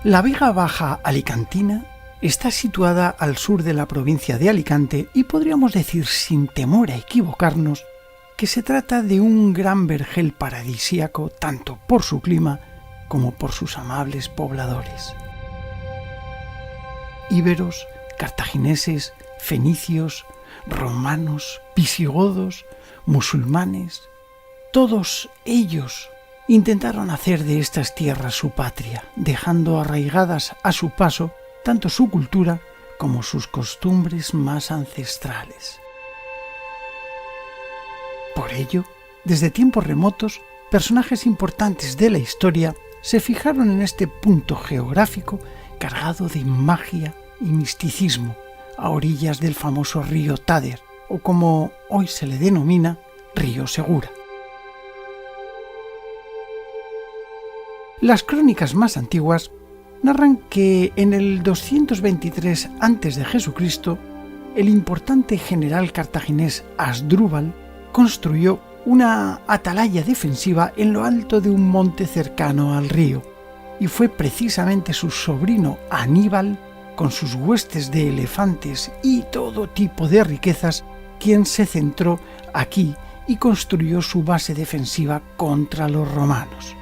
La Vega Baja alicantina está situada al sur de la provincia de Alicante y podríamos decir sin temor a equivocarnos que se trata de un gran vergel paradisíaco tanto por su clima como por sus amables pobladores. Íberos, cartagineses, fenicios, romanos, visigodos, musulmanes, todos ellos intentaron hacer de estas tierras su patria, dejando arraigadas a su paso tanto su cultura como sus costumbres más ancestrales. Por ello, desde tiempos remotos, personajes importantes de la historia se fijaron en este punto geográfico cargado de magia y misticismo, a orillas del famoso río Táder, o como hoy se le denomina, río Segura. Las crónicas más antiguas narran que en el 223 a.C., el importante general cartaginés Asdrúbal construyó una atalaya defensiva en lo alto de un monte cercano al río, y fue precisamente su sobrino Aníbal, con sus huestes de elefantes y todo tipo de riquezas, quien se centró aquí y construyó su base defensiva contra los romanos.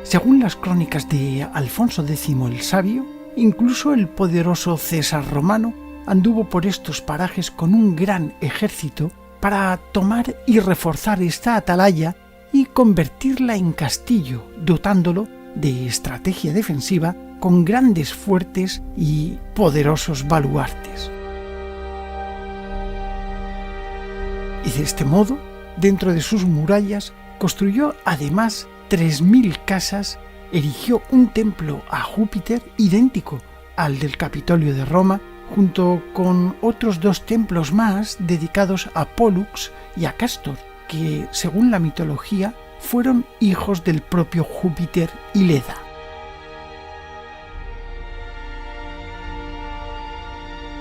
Según las crónicas de Alfonso X el Sabio, incluso el poderoso César Romano anduvo por estos parajes con un gran ejército para tomar y reforzar esta atalaya y convertirla en castillo, dotándolo de estrategia defensiva con grandes fuertes y poderosos baluartes. Y de este modo, dentro de sus murallas, construyó además 3.000 casas, erigió un templo a Júpiter idéntico al del Capitolio de Roma, junto con otros 2 templos más dedicados a Pólux y a Cástor, que, según la mitología, fueron hijos del propio Júpiter y Leda.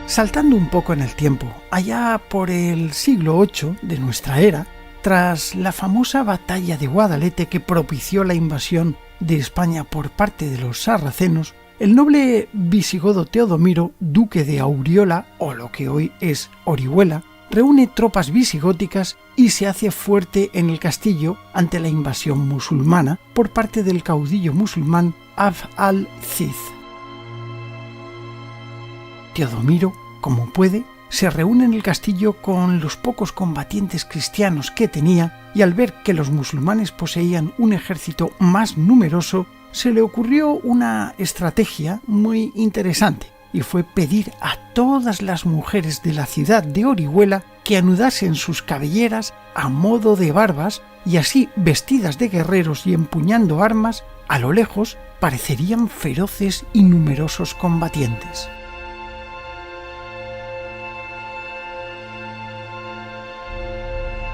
Saltando un poco en el tiempo, allá por el siglo VIII de nuestra era, tras la famosa batalla de Guadalete que propició la invasión de España por parte de los sarracenos, el noble visigodo Teodomiro, duque de Auriola, o lo que hoy es Orihuela, reúne tropas visigóticas y se hace fuerte en el castillo ante la invasión musulmana por parte del caudillo musulmán Abd al-Aziz. Teodomiro, como puede, se reúne en el castillo con los pocos combatientes cristianos que tenía y al ver que los musulmanes poseían un ejército más numeroso, se le ocurrió una estrategia muy interesante y fue pedir a todas las mujeres de la ciudad de Orihuela que anudasen sus cabelleras a modo de barbas y así, vestidas de guerreros y empuñando armas, a lo lejos parecerían feroces y numerosos combatientes.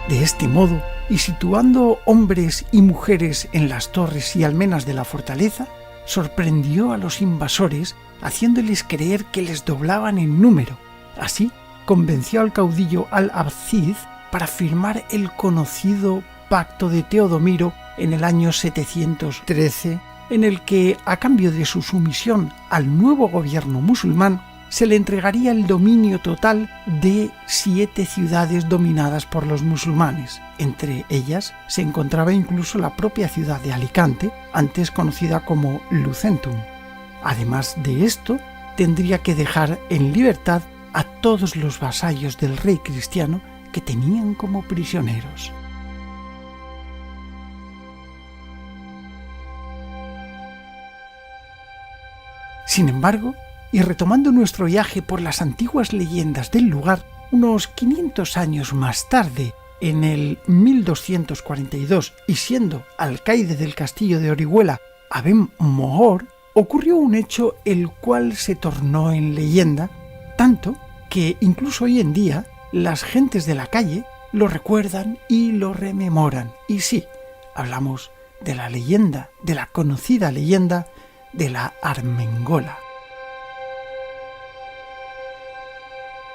De este modo, y situando hombres y mujeres en las torres y almenas de la fortaleza, sorprendió a los invasores haciéndoles creer que les doblaban en número. Así, convenció al caudillo al-Aziz para firmar el conocido Pacto de Teodomiro en el año 713, en el que, a cambio de su sumisión al nuevo gobierno musulmán, se le entregaría el dominio total de 7 ciudades dominadas por los musulmanes. Entre ellas se encontraba incluso la propia ciudad de Alicante, antes conocida como Lucentum. Además de esto, tendría que dejar en libertad a todos los vasallos del rey cristiano que tenían como prisioneros. Sin embargo, y retomando nuestro viaje por las antiguas leyendas del lugar, unos 500 años más tarde, en el 1242, y siendo alcaide del castillo de Orihuela Aben Mohor, ocurrió un hecho el cual se tornó en leyenda, tanto que incluso hoy en día las gentes de la calle lo recuerdan y lo rememoran. Y sí, hablamos de la leyenda, de la conocida leyenda de la Armengola.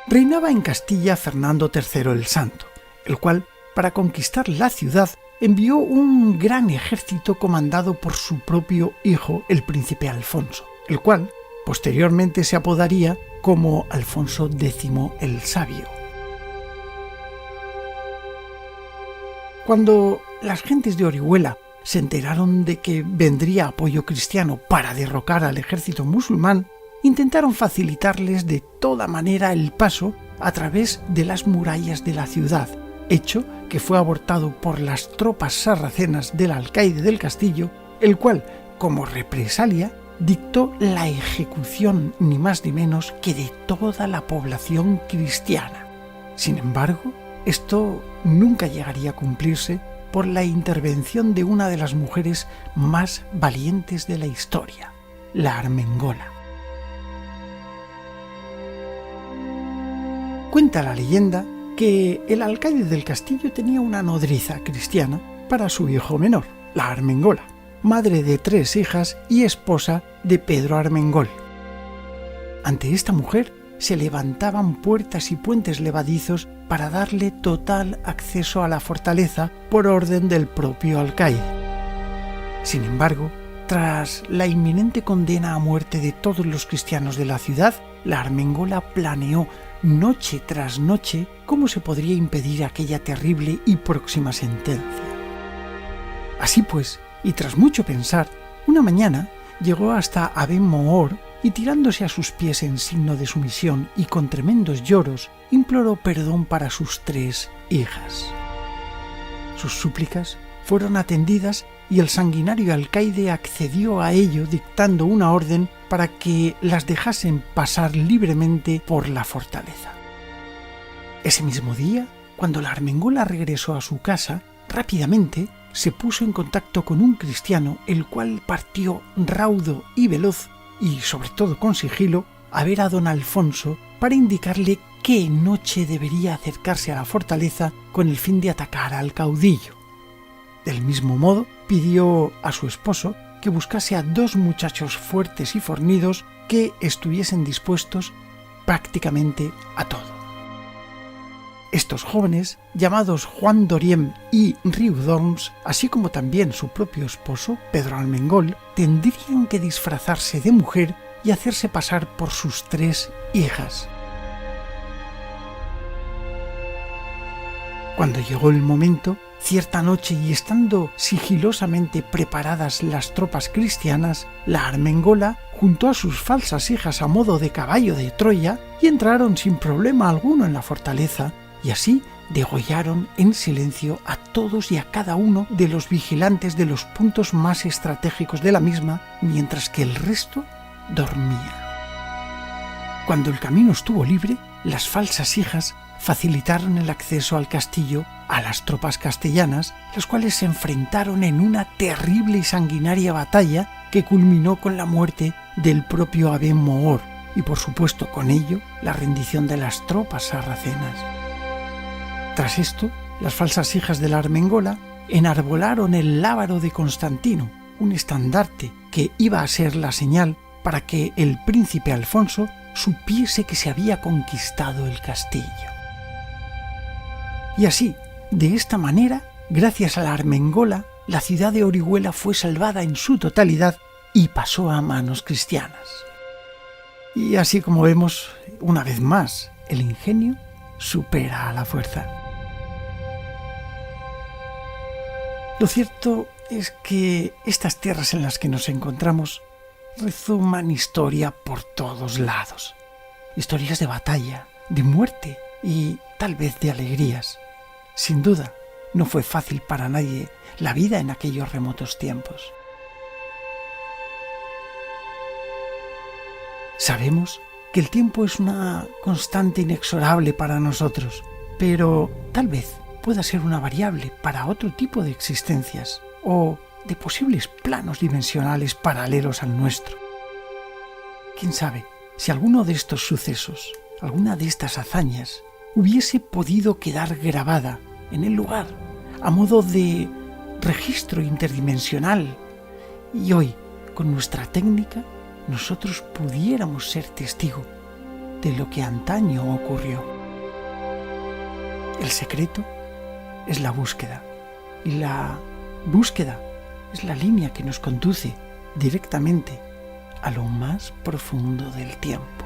Reinaba en Castilla Fernando III el Santo, el cual, para conquistar la ciudad, envió un gran ejército comandado por su propio hijo, el príncipe Alfonso, el cual posteriormente se apodaría como Alfonso X el Sabio. Cuando las gentes de Orihuela se enteraron de que vendría apoyo cristiano para derrocar al ejército musulmán, intentaron facilitarles de toda manera el paso a través de las murallas de la ciudad, hecho que fue abortado por las tropas sarracenas del alcaide del castillo, el cual, como represalia, dictó la ejecución ni más ni menos que de toda la población cristiana. Sin embargo, esto nunca llegaría a cumplirse por la intervención de una de las mujeres más valientes de la historia, la Armengola. Cuenta la leyenda que el alcaide del castillo tenía una nodriza cristiana para su hijo menor, la Armengola, madre de 3 hijas y esposa de Pedro Armengol. Ante esta mujer se levantaban puertas y puentes levadizos para darle total acceso a la fortaleza por orden del propio alcaide. Sin embargo, tras la inminente condena a muerte de todos los cristianos de la ciudad, la Armengola planeó noche tras noche cómo se podría impedir aquella terrible y próxima sentencia. Así pues, y tras mucho pensar, una mañana llegó hasta Aben Mohor y tirándose a sus pies en signo de sumisión y con tremendos lloros, imploró perdón para sus 3 hijas. Sus súplicas fueron atendidas y el sanguinario alcaide accedió a ello dictando una orden para que las dejasen pasar libremente por la fortaleza. Ese mismo día, cuando la Armengola regresó a su casa, rápidamente se puso en contacto con un cristiano, el cual partió raudo y veloz y sobre todo con sigilo a ver a don Alfonso para indicarle qué noche debería acercarse a la fortaleza con el fin de atacar al caudillo. Del mismo modo, pidió a su esposo que buscase a 2 muchachos fuertes y fornidos que estuviesen dispuestos prácticamente a todo. Estos jóvenes, llamados Juan d'Oriem y Riudoms, así como también su propio esposo, Pedro Armengol, tendrían que disfrazarse de mujer y hacerse pasar por sus 3 hijas. Cuando llegó el momento, cierta noche y estando sigilosamente preparadas las tropas cristianas, la Armengola juntó a sus falsas hijas a modo de caballo de Troya y entraron sin problema alguno en la fortaleza, y así degollaron en silencio a todos y a cada uno de los vigilantes de los puntos más estratégicos de la misma, mientras que el resto dormía. Cuando el camino estuvo libre, las falsas hijas facilitaron el acceso al castillo a las tropas castellanas, las cuales se enfrentaron en una terrible y sanguinaria batalla que culminó con la muerte del propio Aben Mohor y por supuesto con ello la rendición de las tropas sarracenas. Tras esto, las falsas hijas de la Armengola enarbolaron el lábaro de Constantino, un estandarte que iba a ser la señal para que el príncipe Alfonso supiese que se había conquistado el castillo. Y así, de esta manera, gracias a la Armengola, la ciudad de Orihuela fue salvada en su totalidad y pasó a manos cristianas. Y así como vemos, una vez más, el ingenio supera a la fuerza. Lo cierto es que estas tierras en las que nos encontramos rezuman historia por todos lados. Historias de batalla, de muerte y tal vez de alegrías. Sin duda, no fue fácil para nadie la vida en aquellos remotos tiempos. Sabemos que el tiempo es una constante inexorable para nosotros, pero tal vez pueda ser una variable para otro tipo de existencias o de posibles planos dimensionales paralelos al nuestro. ¿Quién sabe si alguno de estos sucesos, alguna de estas hazañas, hubiese podido quedar grabada en el lugar a modo de registro interdimensional y hoy, con nuestra técnica, nosotros pudiéramos ser testigo de lo que antaño ocurrió? El secreto es la búsqueda, Y la búsqueda es la línea que nos conduce directamente a lo más profundo del tiempo.